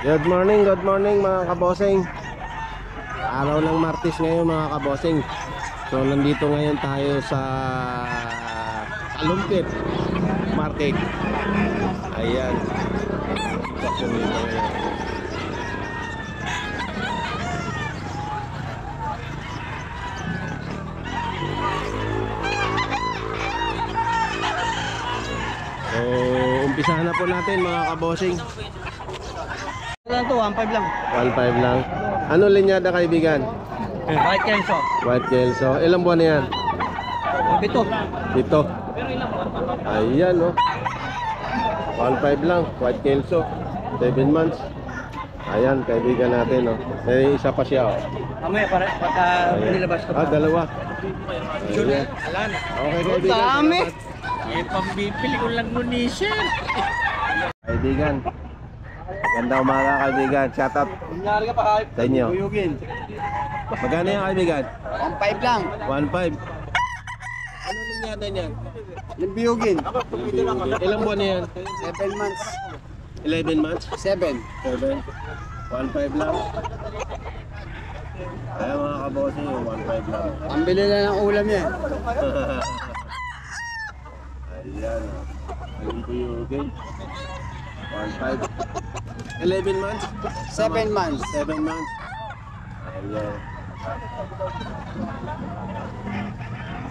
Good morning mga kabosing. Araw ng Martes ngayon mga kabosing. So nandito ngayon tayo sa Kalumpit Market. Ayan. Bakit dito ngayon? So umpisahan na po natin mga kabosing. Lang to, 1.5 lang. 1.5 lang. Ano linyada kaibigan? White Kelso. White Kelso. Ilang buwan na yan? Bito. Dito. Ayan oh. 1.5 lang. White Kelso. 7 months. Ayan kaibigan natin oh. Eh, isa pa siya oh. Mamaya para nilabas ko. Ah, dalawa. Ayan. Okay kaibigan. Dami. Eh, pambibili ko lang nun ni sir. Kaibigan. Ganda umaga kaibigan. Shout out Kunyari ka pa, sa inyo. Buyugin. Magkano yan kaibigan? 1.5 lang. 1.5. Ano linyada niyan? Yung biyugin. Ilang buwan na yan? 7 months. 11 months? 7. 7. 1.5 lang. Kaya mga kabossing, 1.5 lang. Pambili na ng ulam yan. Ayan. Ayun po yung okay. 1.5. 11 months? 7 months. 7 months. Ayan.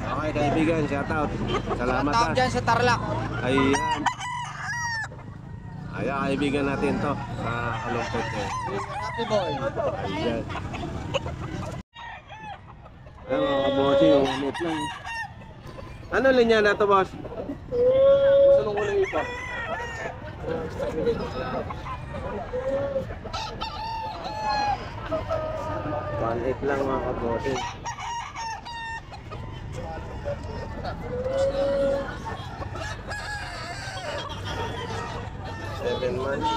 Okay kaibigan, shout out. Salamat Tawag ha. dyan sa Tarlac. Ayan. Ayan kaibigan natin to. Sa Kalumpit eh. Happy boy. Ayan. Ayan mga kabossing, yung unit lang. Ano linya na to boss? Gusto nung ulang ito. 1.8 lang mga kabossing. Seven months.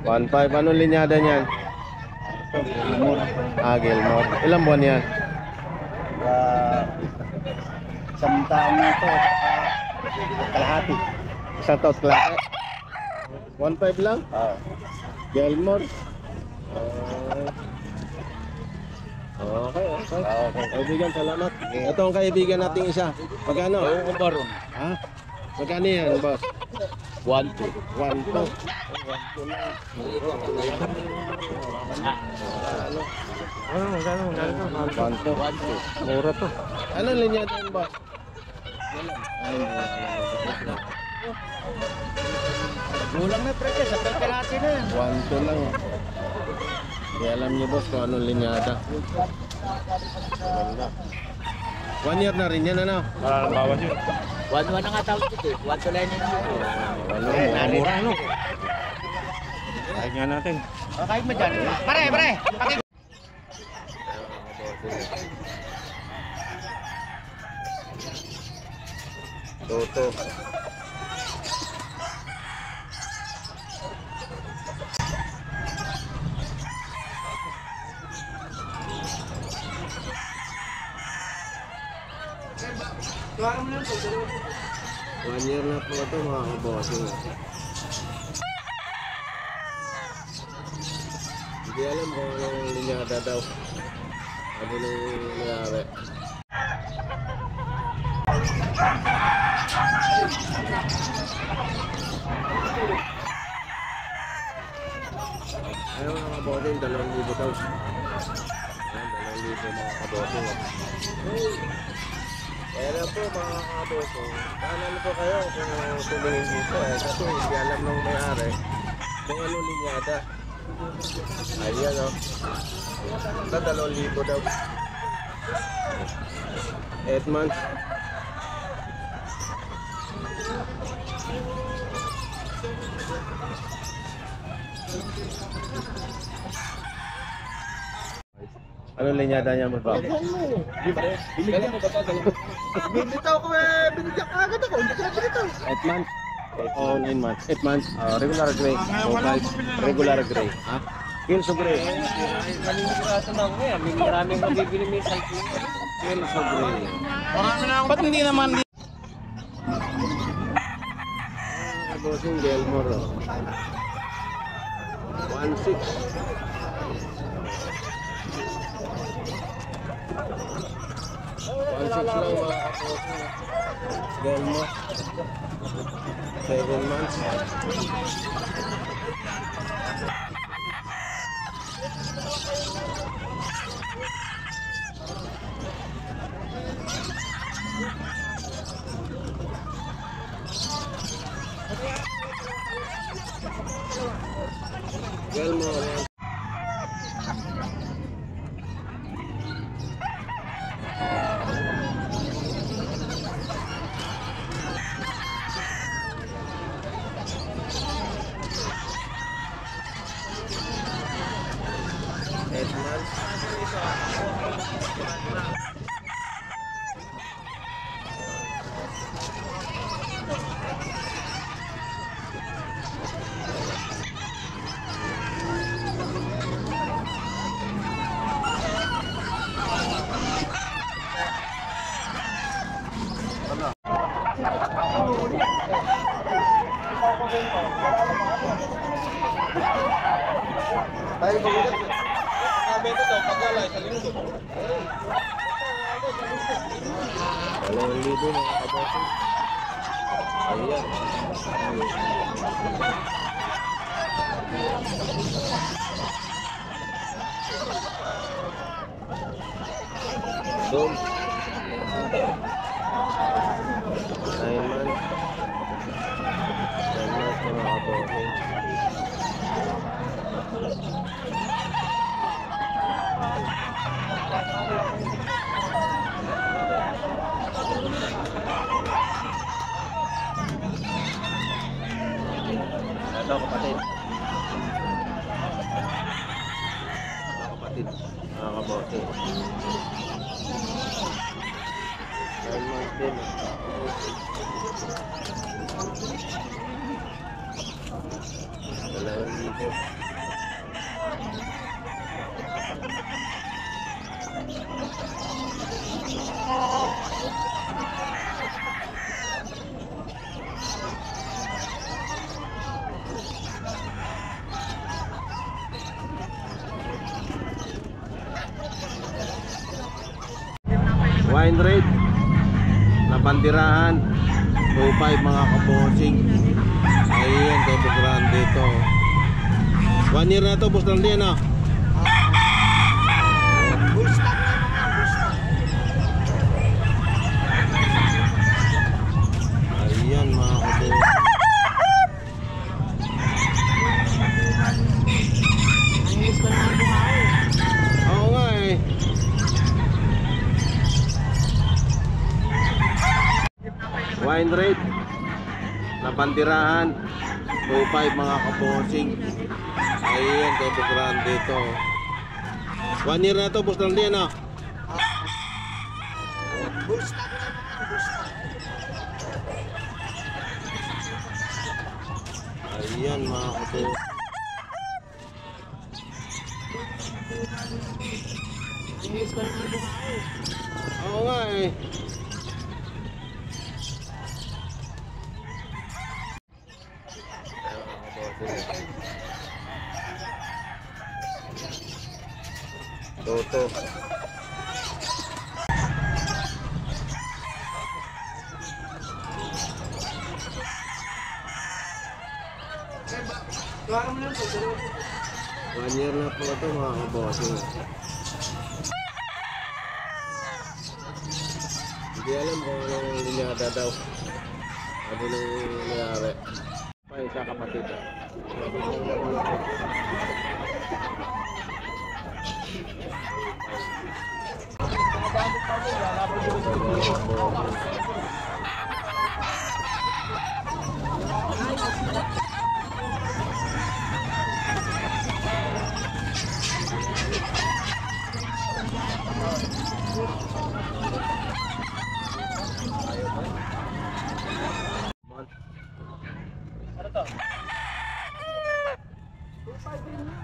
1.5. Anong linyada niyan? Gilmore. Ilang buwan yan? Isang taon na ito. Kalahati. Isang taon klase. 1.5 lang? Gilmore. Okay. Kaibigan, salamat. Ito ang kaibigan nating isa. Magkano? Oo, baron. Ha? Magkano yan, boss? 1-2. 1.2. Magkano? 1.2. Mura to. Anong linya din, boss? Ulam na presyo, sa kalahati na yan. 1.2 lang. Hindi alam niyo boss kung anong linyada. Ganda. 1 year na rin yan ano? Para nang bawas yun. 1-1 na nga tawag dito eh. 1-2 lang yun. Mura ano? Kahit nga natin. Kahit mo dyan. Pare. Toto. One year na po ito mga kabossing. Hindi alam kung anong linyada daw. Ano nang nangyari. Ayun mga kabossing, 2,000 daw. Ayan, 2,000 mga kabossing. Kaya na po mga kabossing, kanan po kayo kung tumingin dito kasi hindi alam nung may-ari kung ano linyada. Ayan o. Ito 2,000 daw. 8 months. Ano linyada niya mo ba? Binigyan mo ba ito? Binitaw ko binigyan ka agad ako. Hindi ko na binitaw. 8 months? Oh, 9 months. 8 months? Regular gray. Regular gray. Ha? Kelso gray. Maninigurado na ako yan. Maraming mabibili minsan. Kelso gray. Ba't hindi naman bossing Gelmore. 1.6. 1.6 lang mga kabossing. Gelmore. 7 months. Gelmore. Tayo ba ulit? Sabi ko to, paglalay sa linggo. 2,000 mga kabossing. Ayan. Dom. 9 months. 10 months mga kabossing. Ito kapatid. Kapatid, mga kabossing. 9 months din. Dalawang libo. Wine rate na bandirahan 2.5 mga kabossing. Ayan kay Grande to. 1 year na to, boss Grande na. Ayan mga kabossing. Oo nga eh. Wine rate na bandirahan 2.5 mga kabossing. Ayan kay Grande to. 1 year na to, boss Grande na. Ayan mga kabossing. Oo nga eh. Toto. One year na po ito mga kabossing. Hindi alam kung anong linyada daw. Ano nang nangyari. Pa isa kapatid.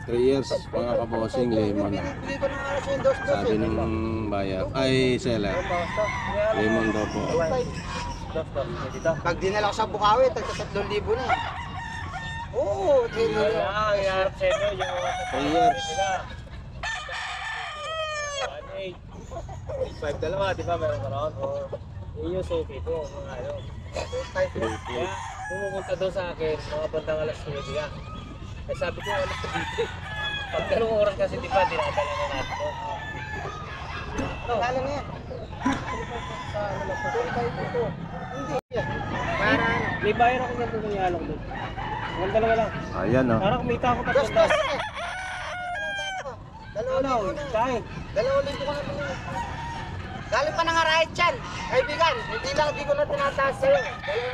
Three years mga kabossing, lemon. Sabi ng buyer ay seller, lemon daw po. Dito. Pag dinala ko sa Bukawi, tagka 3,000 na yan. Oo, Wala, iharap sa inyo yung 3 years. 1.8. 5 dalawa, di ba? Meron ka ron? Yun yung suki ko, mga ano. Kaya, pumupunta doon sa akin, mga bandang alas 9 ka. Eh sabi ko, alas 9. Pag ganung oras kasi, di ba, dinadala na natin doon. Kala na yan. Hindi yan. Para ano? May bayar ako ng tulong yalong doon. Ang dalawa lang. Ayan oh. Para kumita ako pa Dos, doon. dos. Dalawa libo na. Kahit. 2,000 ko na pinili. Galing pa ng arayat yan. Kaibigan, hindi ko na tinataas sa'yo. 2,000 lang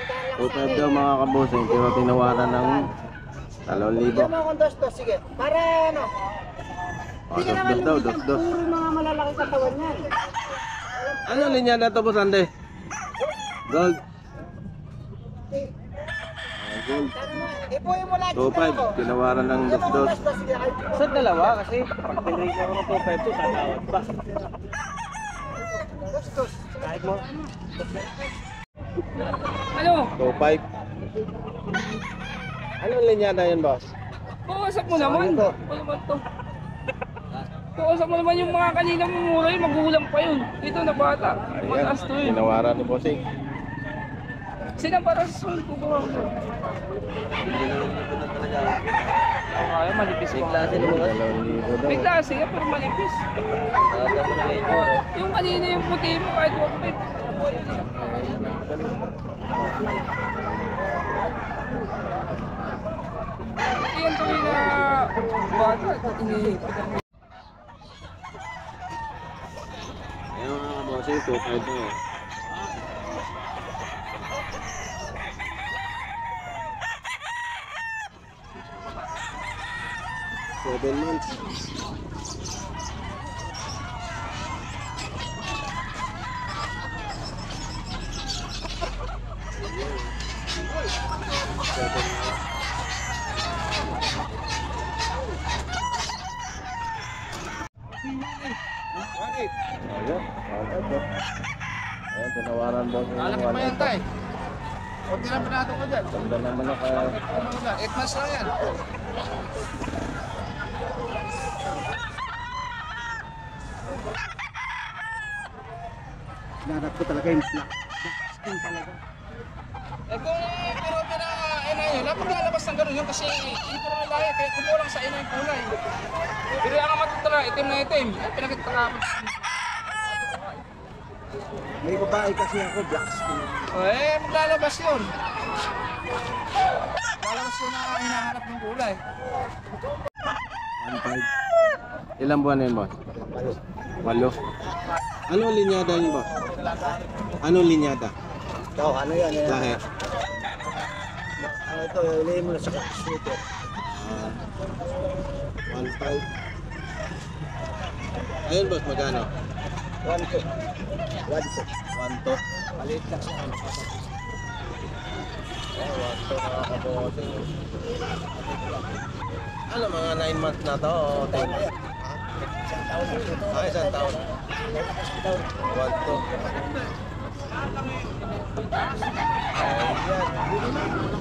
sa 2.5 daw mga kabosing, pero tinawaran ng 2,000. Bigyan mo akong dos, sige. Para ano? Hindi ka naman Dos lumisan, daw. puro mga malalaki katawan yan. Ano linya na to po Sande? Gold. Gold. Ipuin mo lahat 2.5, tinawaran ng Bigyan mo akong 2.2. dos, sige. Sa dalawa kasi pag tinrate ako ng 2.5 to, tatawad ba? Dos. Kahit mo. Ano? 2.5. Anong linya na yun boss? Puusap mo naman. Ano naman to? Puusap mo naman yung mga kanina mumura yun, magulang pa yun. Ito na bata. Mataas to yun. Tinawaran ni bossing. Sino para sa sulit ko ba? Ay, malipis ko. 2,000 daw. May klase ka pero malipis. Yung kanina yung puti mo kahit wakpit. Yan tuloy na bata. Ayun mga kabosing, 2.5 na eh. Seven months. Ayan, ayan, tinawaran daw yung Malaki pa yan, tay. Huwag nila pinatong ko dyan. Ganda naman na kaya. 8 months lang yan. Nanap ko talaga yung black skin talaga. Eh kung pero ina yun, dapat lalabas ng gano'n yun kasi ito naman lahi, kaya kumulang sa ina yung kulay. Pero yung matutala, itim na itim, pinakita ka. May babae kasi ako, black skin. Eh, lalabas yun. Lalabas yun na hinahanap ng kulay. 1.5. Ilang buwan na yun, boss? 8. Ano linyada yun, boss? Anong linyada? Ito, ano yan? Lahi. Ito, ilay mo na sa shooter. 1.5. Ayun, boss, magkano? 1-2. 1.2. Maliit lang siya. Ano, mga 9 months na to o 10 months? Isang taon. 1.2. Ayan.